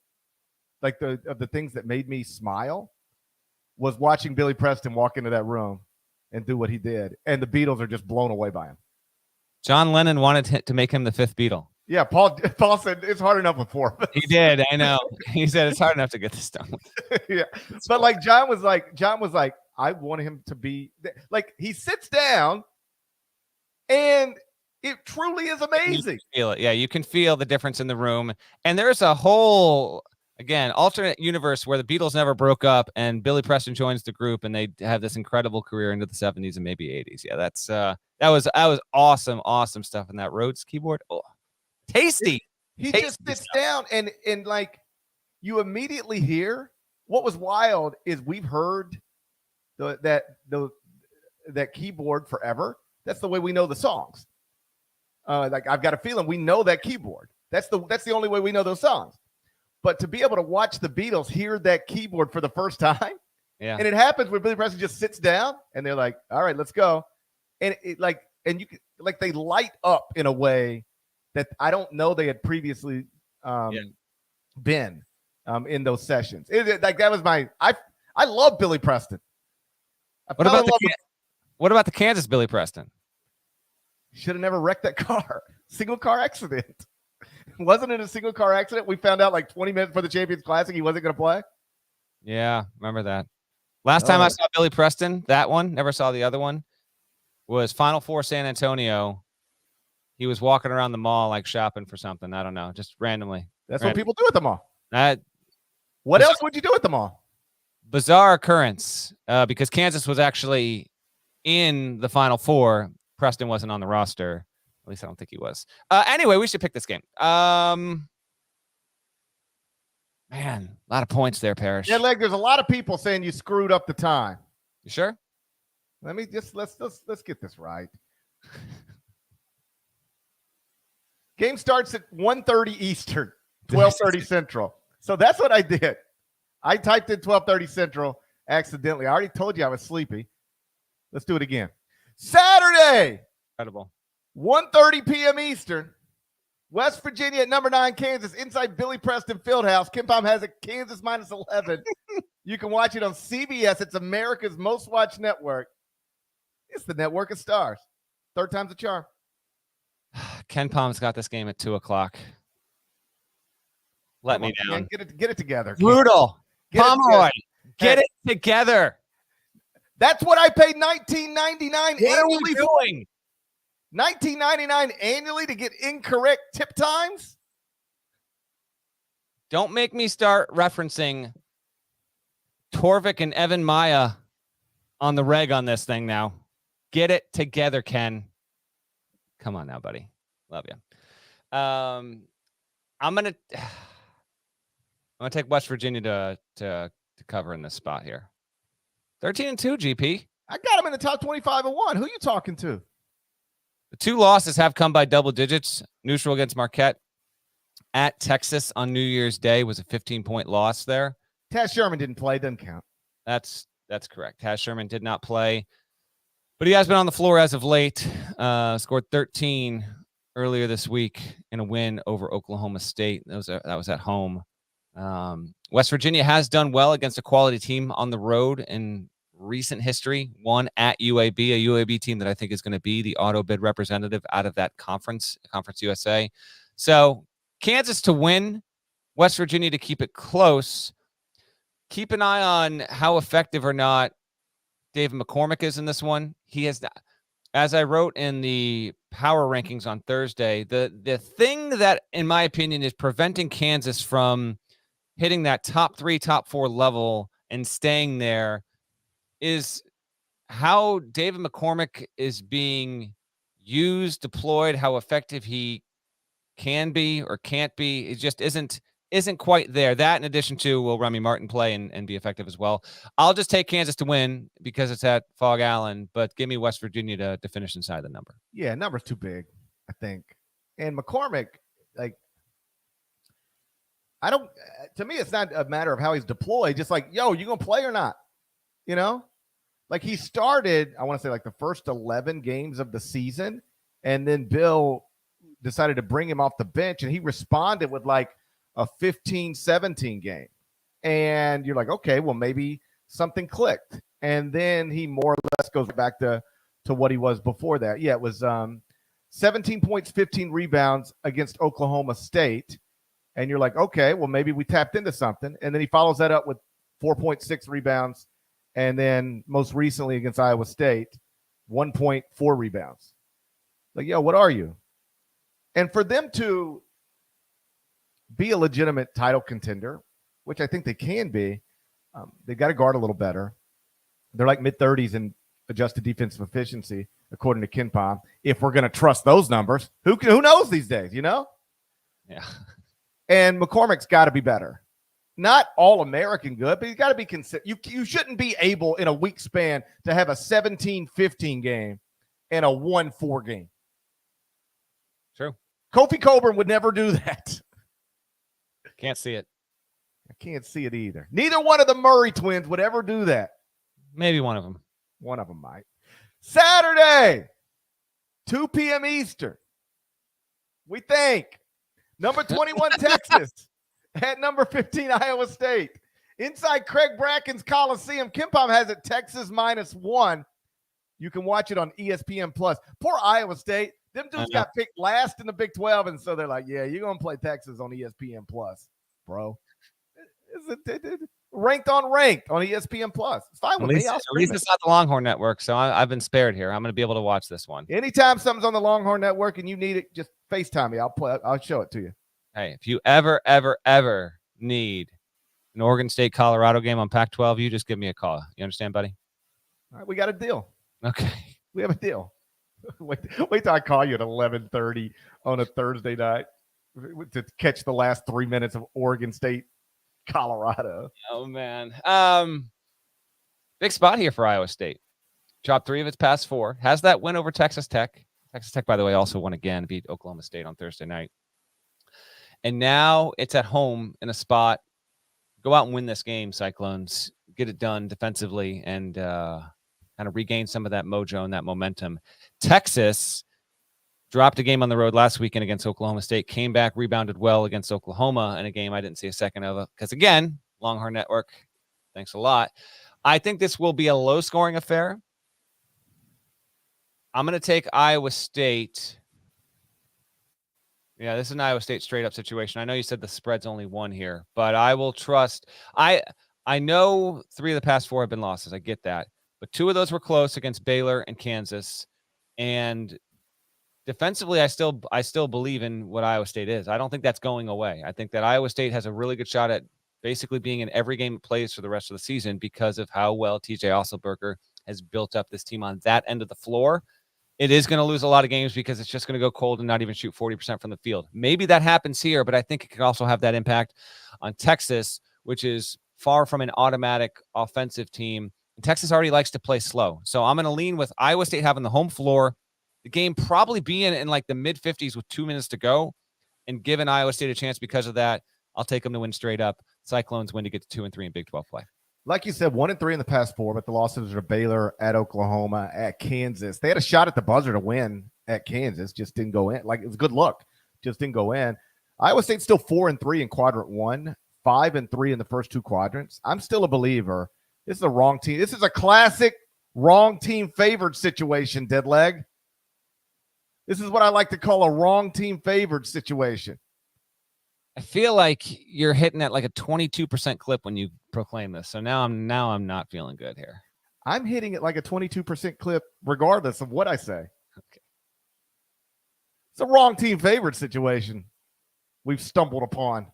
Like the things that made me smile was watching Billy Preston walk into that room and do what he did. And the Beatles are just blown away by him. John Lennon wanted to make him the 5th Beatle. Yeah, Paul said it's hard enough with 4 of us. He did, I know. He said it's hard enough to get this done. Yeah, but like John was like, I want him to be like, he sits down, and it truly is amazing. Feel it, yeah. You can feel the difference in the room, and there's a whole alternate universe where the Beatles never broke up, and Billy Preston joins the group, and they have this incredible career into the 70s and maybe 80s. Yeah, that was awesome stuff in that Rhodes keyboard. Oh. Tasty. He just sits down and like you immediately hear. What was wild is we've heard that keyboard forever. That's the way we know the songs. Like I've got a feeling we know that keyboard. That's the only way we know those songs. But to be able to watch the Beatles hear that keyboard for the first time, yeah, and it happens when Billy Preston just sits down and they're like, "All right, let's go," and they light up in a way that I don't know they had previously been in those sessions. I love Billy Preston. What about the Kansas Billy Preston? Should have never wrecked that car. Single car accident. Wasn't it a single car accident? We found out like 20 minutes for the Champions Classic he wasn't going to play. Yeah, remember that. Last time I saw Billy Preston, that one, never saw the other one, was Final Four San Antonio. He was walking around the mall like shopping for something. I don't know, just randomly. That's what people do at the mall. What bizarre, else would you do at the mall? Bizarre occurrence because Kansas was actually in the Final Four. Preston wasn't on the roster. At least I don't think he was. Anyway, we should pick this game. Man, a lot of points there, Parrish. Yeah, there's a lot of people saying you screwed up the time. You sure? Let me just let's get this right. Game starts at 1:30 Eastern, 12:30 Central. So that's what I did. I typed in 12:30 Central accidentally. I already told you I was sleepy. Let's do it again. Saturday. Incredible. 1:30 p.m. Eastern. West Virginia at number 9 Kansas inside Billy Preston Fieldhouse. KenPom has it Kansas minus 11. You can watch it on CBS. It's America's most watched network. It's the network of stars. Third time's a charm. KenPom's got this game at 2:00. Let me down. Man, get it together. Brutal. Pomeroy, get it together. That's what I paid $19.99 annually. What are we doing? $19.99 annually to get incorrect tip times? Don't make me start referencing Torvik and Evan Maya on the reg on this thing now. Get it together, Ken. Come on now, buddy. Love you. I'm gonna take West Virginia to cover in this spot here. 13-2, GP. I got them in the top 25-1. Who you talking to? The 2 losses have come by double digits. Neutral against Marquette. At Texas on New Year's Day was a 15-point loss there. Taz Sherman didn't play. Doesn't count. That's correct. Taz Sherman did not play, but he has been on the floor as of late. Scored 13 earlier this week in a win over Oklahoma State. That was at home. West Virginia has done well against a quality team on the road in recent history. Won at UAB, a UAB team that I think is going to be the auto bid representative out of that Conference USA. So Kansas to win, West Virginia to keep it close. Keep an eye on how effective or not David McCormick is in this one. He has not. As I wrote in the power rankings on Thursday, the thing that, in my opinion, is preventing Kansas from hitting that top 3, top 4 level and staying there is how David McCormick is being used, deployed, how effective he can be or can't be. It just isn't isn't quite there. That, in addition to, will Remy Martin play and be effective as well? I'll just take Kansas to win because it's at Fog Allen, but give me West Virginia to finish inside the number. Yeah, number's too big, I think. And McCormick, like, I don't, to me, it's not a matter of how he's deployed. Just like, yo, you going to play or not? You know? Like, he started, I want to say, like, the first 11 games of the season, and then Bill decided to bring him off the bench, and he responded with, like, a 15-17 game. And you're like, okay, well, maybe something clicked. And then he more or less goes back to what he was before that. Yeah, it was 17 points, 15 rebounds against Oklahoma State. And you're like, okay, well, maybe we tapped into something. And then he follows that up with 4.6 rebounds. And then most recently against Iowa State, 1.4 rebounds. Like, yo, what are you? And for them to be a legitimate title contender, which I think they can be, they got to guard a little better. They're like mid-30s in adjusted defensive efficiency, according to KenPom. If we're going to trust those numbers, who knows these days, you know? Yeah. And McCormick's got to be better. Not all-American good, but he's got to be consistent. You shouldn't be able in a week span to have a 17-15 game and a 1-4 game. True. Kofi Coburn would never do that. Can't see it. I can't see it either. Neither one of the Murray twins would ever do that. Maybe one of them. One of them might. Saturday, 2 p.m. Eastern. We think. Number 21, Texas. At number 15, Iowa State. Inside Craig Bracken's Coliseum. KenPom has it Texas -1. You can watch it on ESPN+. Poor Iowa State. Them dudes got picked last in the Big 12, and so they're like, yeah, you're going to play Texas on ESPN+, bro. Ranked on ESPN+. It's fine with me. At least it's not the Longhorn Network, so I've been spared here. I'm going to be able to watch this one. Anytime something's on the Longhorn Network and you need it, just FaceTime me. I'll show it to you. Hey, if you ever need an Oregon State-Colorado game on Pac-12, you just give me a call. You understand, buddy? All right, we got a deal. Okay. We have a deal. Wait till I call you at 11:30 on a Thursday night to catch the last 3 minutes of Oregon State, Colorado. Oh, man. Big spot here for Iowa State. Dropped 3 of its past 4. Has that win over Texas Tech. Texas Tech, by the way, also won again, beat Oklahoma State on Thursday night. And now it's at home in a spot. Go out and win this game, Cyclones. Get it done defensively and kind of regain some of that mojo and that momentum. Texas dropped a game on the road last weekend against Oklahoma State, came back, rebounded well against Oklahoma in a game I didn't see a second of. Because, again, Longhorn Network, thanks a lot. I think this will be a low-scoring affair. I'm going to take Iowa State. Yeah, this is an Iowa State straight-up situation. I know you said the spread's only 1 here, but I will trust. I know 3 of the past 4 have been losses. I get that. But 2 of those were close against Baylor and Kansas. And defensively, I still believe in what Iowa State is. I don't think that's going away. I think that Iowa State has a really good shot at basically being in every game it plays for the rest of the season because of how well TJ Osselberger has built up this team on that end of the floor. It is going to lose a lot of games because it's just going to go cold and not even shoot 40% from the field. Maybe that happens here, but I think it could also have that impact on Texas, which is far from an automatic offensive team. And Texas already likes to play slow. So I'm going to lean with Iowa State having the home floor, the game probably being in like the mid-50s with 2 minutes to go, and giving Iowa State a chance because of that. I'll take them to win straight up. Cyclones win to get to 2-3 in Big 12 play. Like you said, 1-3 in the past 4, but the losses are Baylor, at Oklahoma, at Kansas. They had a shot at the buzzer to win at Kansas, just didn't go in. Like, it was good luck, just didn't go in. Iowa State's still 4-3 in quadrant 1, 5-3 in the first 2 quadrants. I'm still a believer. This is a wrong team. This is a classic wrong team favored situation, Deadleg. This is what I like to call a wrong team favored situation. I feel like you're hitting at like a 22% clip when you proclaim this. So now I'm not feeling good here. I'm hitting it like a 22% clip regardless of what I say. Okay. It's a wrong team favored situation we've stumbled upon.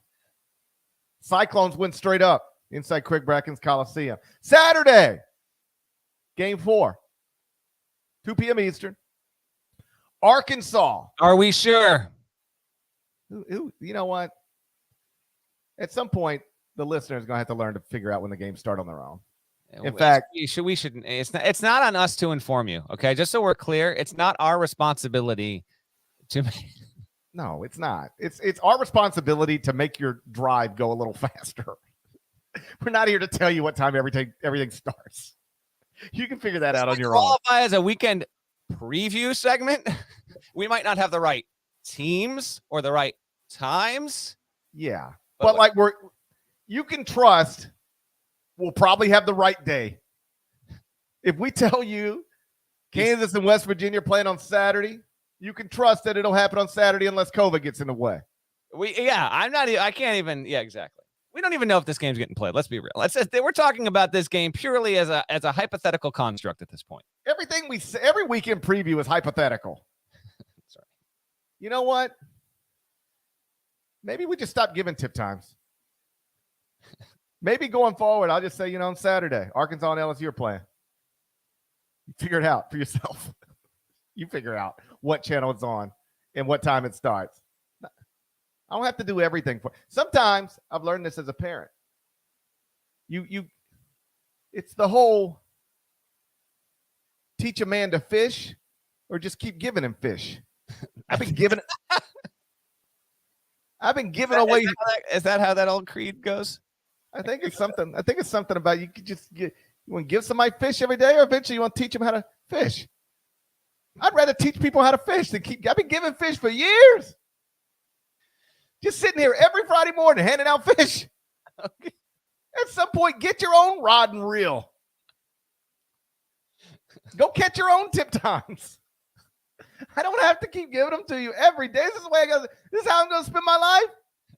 Cyclones win straight up inside Craig Bracken's Coliseum. Saturday, game 4, 2 p.m. Eastern. Arkansas. Are we sure? You know what? At some point, the listener is going to have to learn to figure out when the games start on their own. In We fact, shouldn't. It's not on us to inform you. Okay, just so we're clear, it's not our responsibility to. No, it's not. It's our responsibility to make your drive go a little faster. We're not here to tell you what time everything starts. You can figure that out on your own. Qualify as a weekend preview segment. We might not have the right teams or the right times. Yeah, but like you can trust we'll probably have the right day. If we tell you Kansas and West Virginia playing on Saturday, you can trust that it'll happen on Saturday unless COVID gets in the way. I can't even. Yeah, exactly. We don't even know if this game's getting played. Let's be real. We're talking about this game purely as a hypothetical construct at this point. Everything we say, every weekend preview is hypothetical. Sorry. You know what? Maybe we just stop giving tip times. Maybe going forward, I'll just say, on Saturday, Arkansas and LSU are playing. You figure it out for yourself. You figure out what channel it's on and what time it starts. I don't have to do everything for. Sometimes I've learned this as a parent. It's the whole teach a man to fish or just keep giving him fish. I've been giving away. Is that how that old creed goes? I think it's something. I think it's something about you could just you want to give somebody fish every day, or eventually you want to teach them how to fish. I'd rather teach people how to fish than I've been giving fish for years. Just sitting here every Friday morning handing out fish. Okay. At some point, get your own rod and reel. Go catch your own tip times. I don't have to keep giving them to you every day. This is how I'm going to spend my life?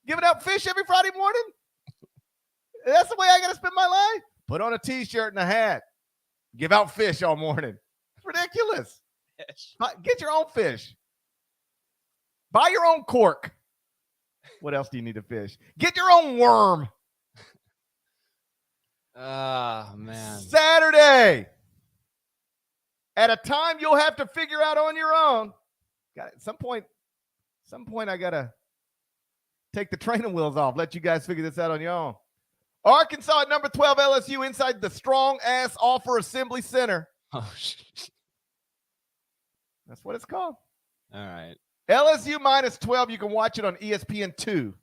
Giving out fish every Friday morning? That's the way I got to spend my life? Put on a T-shirt and a hat. Give out fish all morning. It's ridiculous. Get your own fish. Buy your own cork. What else do you need to fish? Get your own worm. Oh, man. Saturday. At a time you'll have to figure out on your own. At some point I got to take the training wheels off. Let you guys figure this out on your own. Arkansas at number 12, LSU inside the strong-ass offer assembly center. Oh, shit. That's what it's called. All right. LSU minus 12. You can watch it on ESPN2.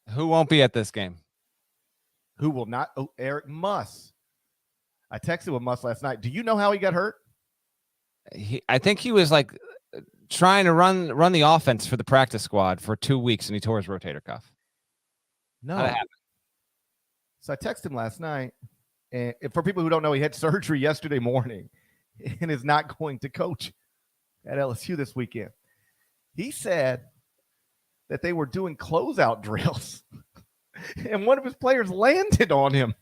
Who won't be at this game? Who will not? Oh, Eric Muss. I texted with Muss last night. Do you know how he got hurt? I think he was like trying to run the offense for the practice squad for 2 weeks, and he tore his rotator cuff. No. How'd it happen? So I texted him last night. And for people who don't know, he had surgery yesterday morning and is not going to coach at LSU this weekend. He said that they were doing closeout drills and one of his players landed on him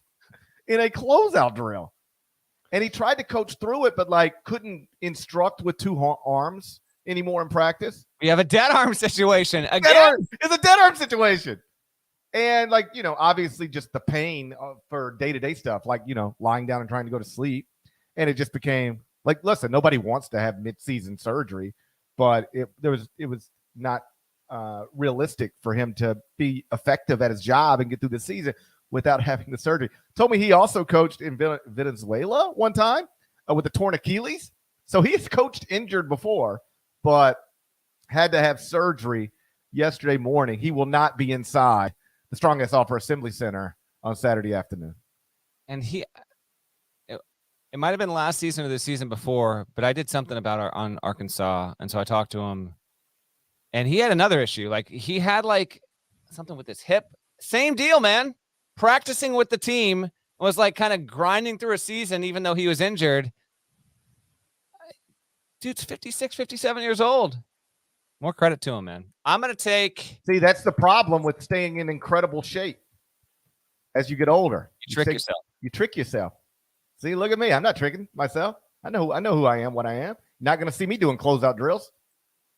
in a closeout drill. And he tried to coach through it, but couldn't instruct with two arms anymore in practice. We have a dead arm situation again. It's a dead arm situation. And obviously just the pain for day-to-day stuff, lying down and trying to go to sleep. And it just became listen, nobody wants to have mid-season surgery, but it was not realistic for him to be effective at his job and get through the season without having the surgery. Told me he also coached in Venezuela one time with a torn Achilles. So he has coached injured before, but had to have surgery yesterday morning. He will not be inside the strongest offer assembly center on Saturday afternoon. And it might have been last season or the season before, but I did something about on Arkansas. And so I talked to him and he had another issue. He had something with his hip. Same deal, man. Practicing with the team was kind of grinding through a season, even though he was injured. Dude's 56, 57 years old. More credit to him, man. I'm going to take... See, that's the problem with staying in incredible shape as you get older. You trick yourself. You trick yourself. See, look at me. I'm not tricking myself. I know who I am, what I am. Not going to see me doing closeout drills.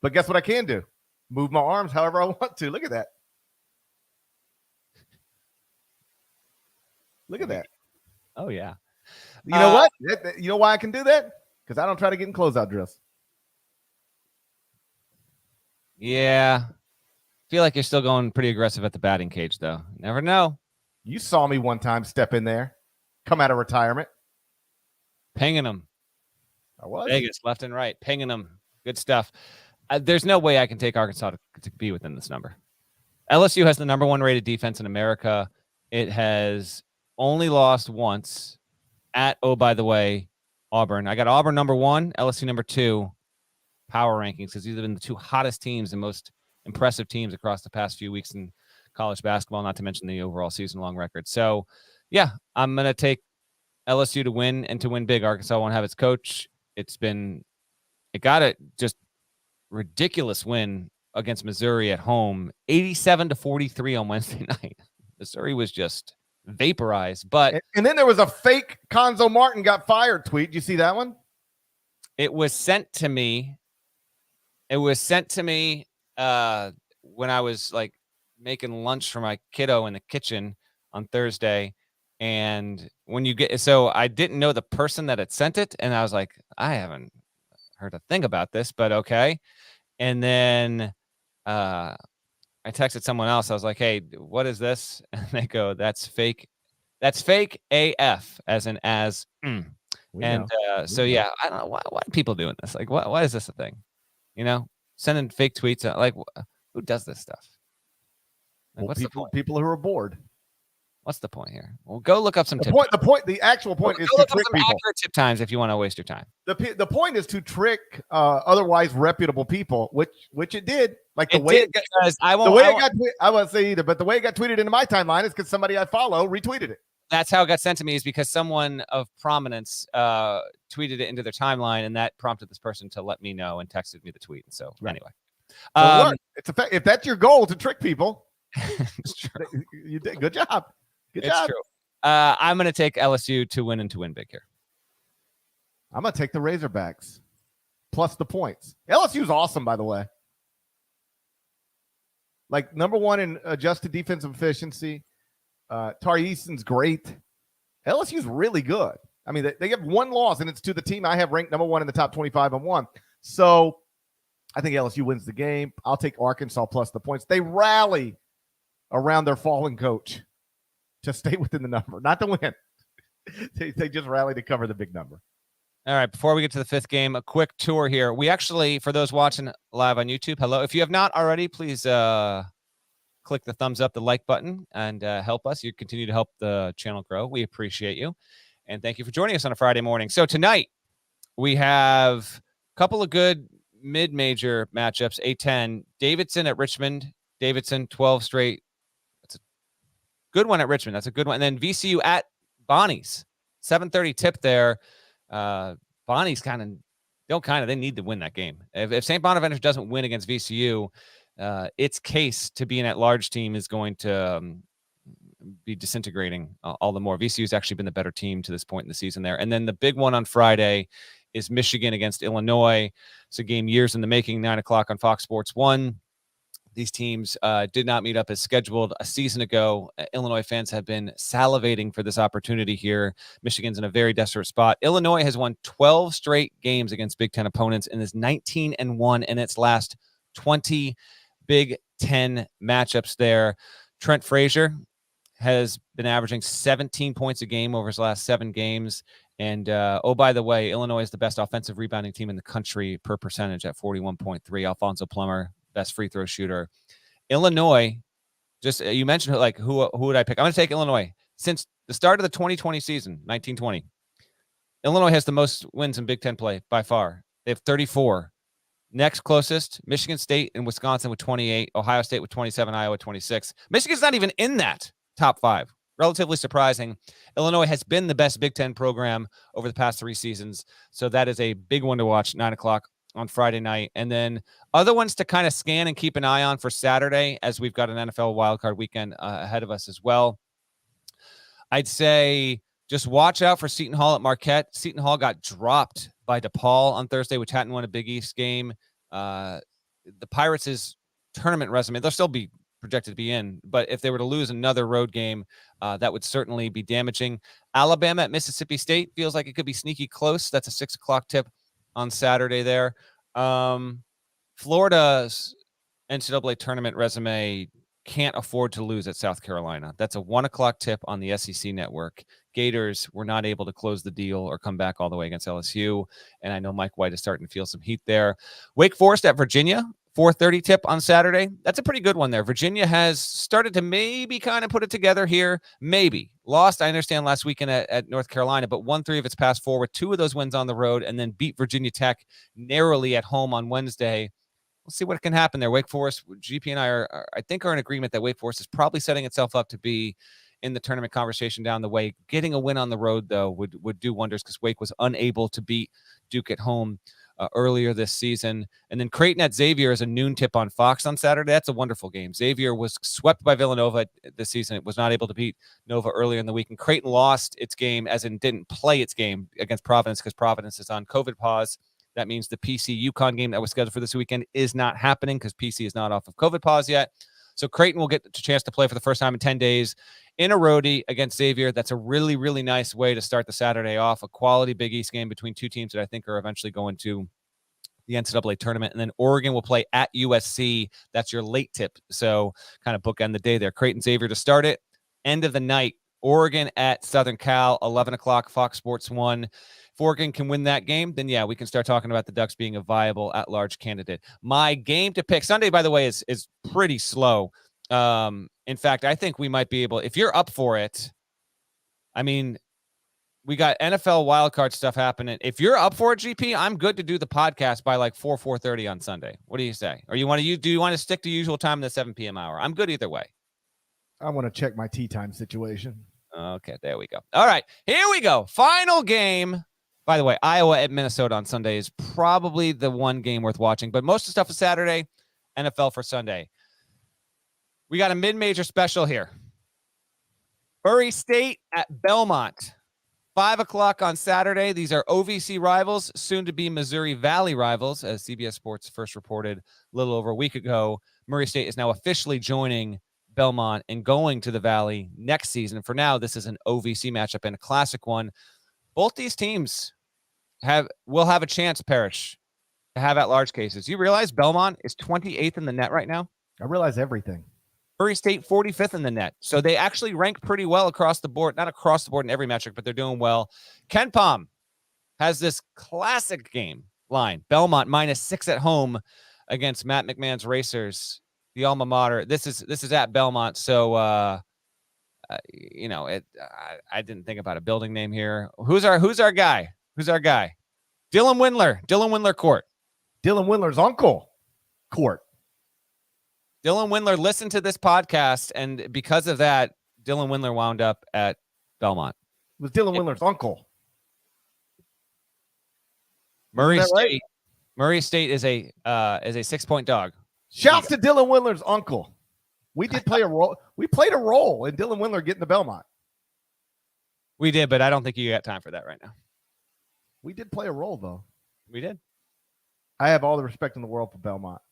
But guess what I can do? Move my arms however I want to. Look at that. Look at that. Oh, yeah. You know what? You know why I can do that? Because I don't try to get in closeout drills. Yeah. feel like you're still going pretty aggressive at the batting cage, though. Never know. You saw me one time step in there, come out of retirement. Pinging them. I was. Vegas, left and right. Pinging them. Good stuff. There's no way I can take Arkansas to be within this number. LSU has the number 1 rated defense in America. It has only lost once at, oh, by the way, Auburn. I got Auburn number 1, LSU number 2, power rankings, because these have been the 2 hottest teams and most impressive teams across the past few weeks in college basketball, not to mention the overall season-long record. So, yeah, I'm going to take LSU to win and to win big. Arkansas won't have its coach. It got a just ridiculous win against Missouri at home, 87-43 on Wednesday night. Missouri was just vaporized. But and then there was a fake Conzo Martin got fired tweet. Did you see that one? It was sent to me. It was sent to me when I was like making lunch for my kiddo in the kitchen on Thursday. And when you get, so I didn't know the person that had sent it. And I was like, I haven't heard a thing about this, but okay. And then I texted someone else. I was like, hey, what is this? And they go, that's fake. That's fake AF, as in as. And so, yeah, I don't know. Why are people doing this? Like, why is this a thing? You know, sending fake tweets out. Like, who does this stuff? Like, well, what's the point? People who are bored. What's the point here? Well, go look up some tip times. The actual point is to trick people. Accurate tip times if you want to waste your time. The point is to trick otherwise reputable people, which it did. Like the way it got tweeted into my timeline is because somebody I follow retweeted it. That's how it got sent to me, is because someone of prominence tweeted it into their timeline, and that prompted this person to let me know and texted me the tweet. And so anyway, it's a fact. If that's your goal, to trick people, it's true. You did good job. It's true. I'm going to take LSU to win and to win big here. I'm going to take the Razorbacks plus the points. LSU's awesome, by the way. Like number 1 in adjusted defensive efficiency. Tari Easton's great. LSU's really good. I mean, they have 1 loss, and it's to the team I have ranked number 1 in the top 25 and 1. So I think LSU wins the game. I'll take Arkansas plus the points. They rally around their fallen coach to stay within the number, not to win. They just rally to cover the big number. All right, before we get to the 5th game, a quick tour here. We actually, for those watching live on YouTube, hello. If you have not already, please click the thumbs up, the like button, and help us. You continue to help the channel grow. We appreciate you. And thank you for joining us on a Friday morning. So tonight, we have a couple of good mid-major matchups. A10, Davidson at Richmond. Davidson, 12 straight. That's a good one at Richmond. That's a good one. And then VCU at Bonnie's. 7:30 tip there. Bonnie's they need to win that game. If St. Bonaventure doesn't win against VCU, its case to be an at-large team is going to be disintegrating all the more. VCU's actually been the better team to this point in the season there. And then the big one on Friday is Michigan against Illinois. It's a game years in the making, 9 o'clock on Fox Sports 1. These teams did not meet up as scheduled a season ago. Illinois fans have been salivating for this opportunity here. Michigan's in a very desperate spot. Illinois has won 12 straight games against Big Ten opponents and is 19-1 in its last 20 Big Ten matchups there. Trent Frazier has been averaging 17 points a game over his last 7 games. And, by the way, Illinois is the best offensive rebounding team in the country per percentage at 41.3. Alfonso Plummer, best free throw shooter. Illinois, just you mentioned who would I pick? I'm going to take Illinois. Since the start of the 2020 season, 1920, Illinois has the most wins in Big Ten play by far. They have 34. Next closest, Michigan State and Wisconsin with 28, Ohio State with 27, Iowa 26. Michigan's not even in that top 5. Relatively surprising. Illinois has been the best Big Ten program over the past 3 seasons. So that is a big one to watch, 9 o'clock on Friday night. And then other ones to kind of scan and keep an eye on for Saturday, as we've got an NFL wildcard weekend ahead of us as well. I'd say just watch out for Seton Hall at Marquette. Seton Hall got dropped by DePaul on Thursday, which hadn't won a Big East game. The Pirates' tournament resume, they'll still be projected to be in, but if they were to lose another road game, that would certainly be damaging. Alabama at Mississippi State feels like it could be sneaky close. That's a 6 o'clock tip on Saturday there. Florida's NCAA tournament resume can't afford to lose at South Carolina. That's a 1:00 tip on the SEC network. Gators were not able to close the deal or come back all the way against LSU. And I know Mike White is starting to feel some heat there. Wake Forest at Virginia, 4:30 tip on Saturday. That's a pretty good one there. Virginia has started to maybe kind of put it together here. Maybe. Lost, I understand, last weekend at North Carolina, but won 3 of its past 4 with 2 of those wins on the road and then beat Virginia Tech narrowly at home on Wednesday. We'll see what can happen there. Wake Forest, GP and I think are in agreement that Wake Forest is probably setting itself up to be in the tournament conversation down the way. Getting a win on the road, though, would do wonders because Wake was unable to beat Duke at home earlier this season. And then Creighton at Xavier is a noon tip on Fox on Saturday. That's a wonderful game. Xavier was swept by Villanova this season. It was not able to beat Nova earlier in the week. And Creighton lost its game, as in didn't play its game against Providence because Providence is on COVID pause. That means the PC UConn game that was scheduled for this weekend is not happening because PC is not off of COVID pause yet. So Creighton will get a chance to play for the first time in 10 days in a roadie against Xavier. That's a really, really nice way to start the Saturday off. A quality Big East game between 2 teams that I think are eventually going to the NCAA tournament. And then Oregon will play at USC. That's your late tip. So kind of bookend the day there. Creighton Xavier to start it. End of the night, Oregon at Southern Cal, 11 o'clock, Fox Sports 1. If Oregon can win that game, then yeah, we can start talking about the Ducks being a viable at-large candidate. My game to pick Sunday, by the way, is pretty slow. In fact, I think we might be able, if you're up for it, I mean, we got NFL wildcard stuff happening. If you're up for it, GP, I'm good to do the podcast by like 4:30 on Sunday. What do you say? Or do you want to stick to usual time in the 7 p.m. hour? I'm good either way. I want to check my tea time situation. Okay, there we go. All right, here we go. Final game. By the way, Iowa at Minnesota on Sunday is probably the one game worth watching, but most of the stuff is Saturday, NFL for Sunday. We got a mid-major special here. Murray State at Belmont, 5 o'clock on Saturday. These are OVC rivals, soon to be Missouri Valley rivals, as CBS Sports first reported a little over a week ago. Murray State is now officially joining Belmont and going to the Valley next season. For now, this is an OVC matchup and a classic one. Both these teams will have a chance, Parrish, to have at-large cases. You realize Belmont is 28th in the net right now? I realize everything. Murray State 45th in the net. So they actually rank pretty well across the board. Not across the board in every metric, but they're doing well. Ken Pom has this classic game line. Belmont -6 at home against Matt McMahon's Racers, the alma mater. This is at Belmont. So, I didn't think about a building name here. Who's our guy? Dylan Windler Court. Dylan Windler's uncle court. Dylan Windler listened to this podcast, and because of that, Dylan Windler wound up at Belmont. It was Dylan Windler's uncle. Murray State. Right? Murray State is a 6-point dog. Shouts to Dylan Windler's uncle. We did play a role. We played a role in Dylan Windler getting to Belmont. We did, but I don't think you got time for that right now. We did play a role, though. We did. I have all the respect in the world for Belmont.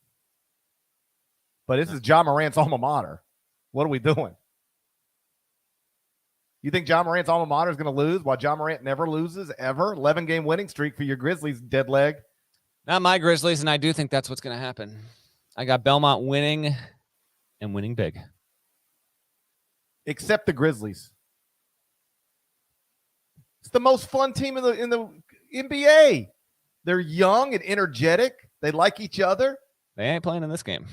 But this is John Morant's alma mater. What are we doing? You think John Morant's alma mater is going to lose while John Morant never loses, ever? 11-game winning streak for your Grizzlies, dead leg. Not my Grizzlies, and I do think that's what's going to happen. I got Belmont winning and winning big. Except the Grizzlies. It's the most fun team in the NBA. They're young and energetic. They like each other. They ain't playing in this game.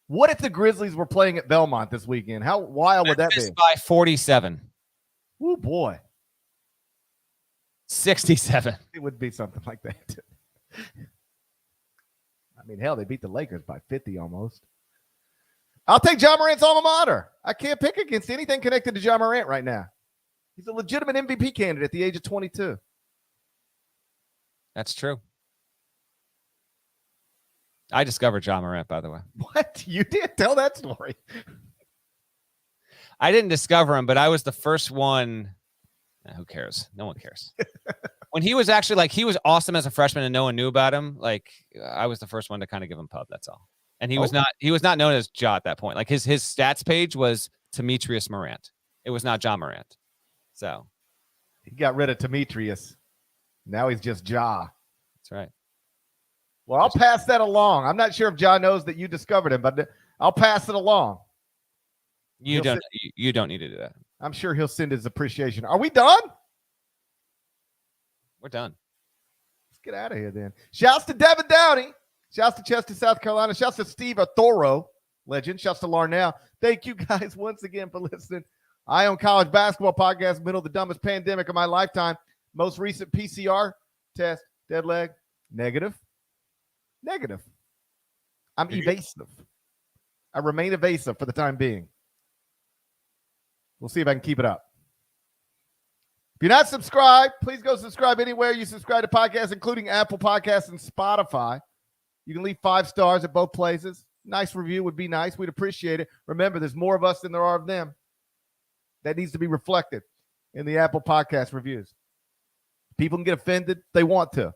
What if the Grizzlies were playing at Belmont this weekend? How wild would that be? By 47. Oh, boy. 67. It would be something like that. I mean, hell, they beat the Lakers by 50 almost. I'll take John Morant's alma mater. I can't pick against anything connected to John Morant right now. He's a legitimate MVP candidate at the age of 22. That's true. I discovered John Morant, by the way. What? You did? Tell that story. I didn't discover him, but I was the first one. Who cares? No one cares. When he was actually he was awesome as a freshman and no one knew about him. I was the first one to kind of give him pub. That's all. And he was not known as Ja at that point. Like his stats page was Demetrius Morant. It was not John Morant. So he got rid of Demetrius. Now he's just Ja. That's right. Well, I'll pass that along. I'm not sure if John knows that you discovered him, but I'll pass it along. You don't need to do that. I'm sure he'll send his appreciation. Are we done? We're done. Let's get out of here then. Shouts to Devin Downey. Shouts to Chester, South Carolina. Shouts to Steve Athoro, legend. Shouts to Larnell. Thank you guys once again for listening. I Own College Basketball Podcast, middle of the dumbest pandemic of my lifetime. Most recent PCR test, dead leg, negative. I'm evasive. I remain evasive for the time being. We'll see if I can keep it up. If you're not subscribed, please go subscribe anywhere you subscribe to podcasts, including Apple Podcasts and Spotify. You can leave 5 stars at both places. Nice review would be nice. We'd appreciate it. Remember, there's more of us than there are of them. That needs to be reflected in the Apple Podcast reviews. People can get offended. They want to.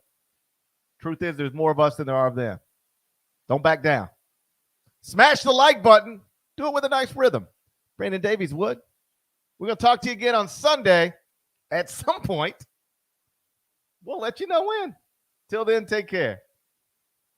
Truth is, there's more of us than there are of them. Don't back down. Smash the like button. Do it with a nice rhythm. Brandon Davies would. We're going to talk to you again on Sunday at some point. We'll let you know when. Till then, take care.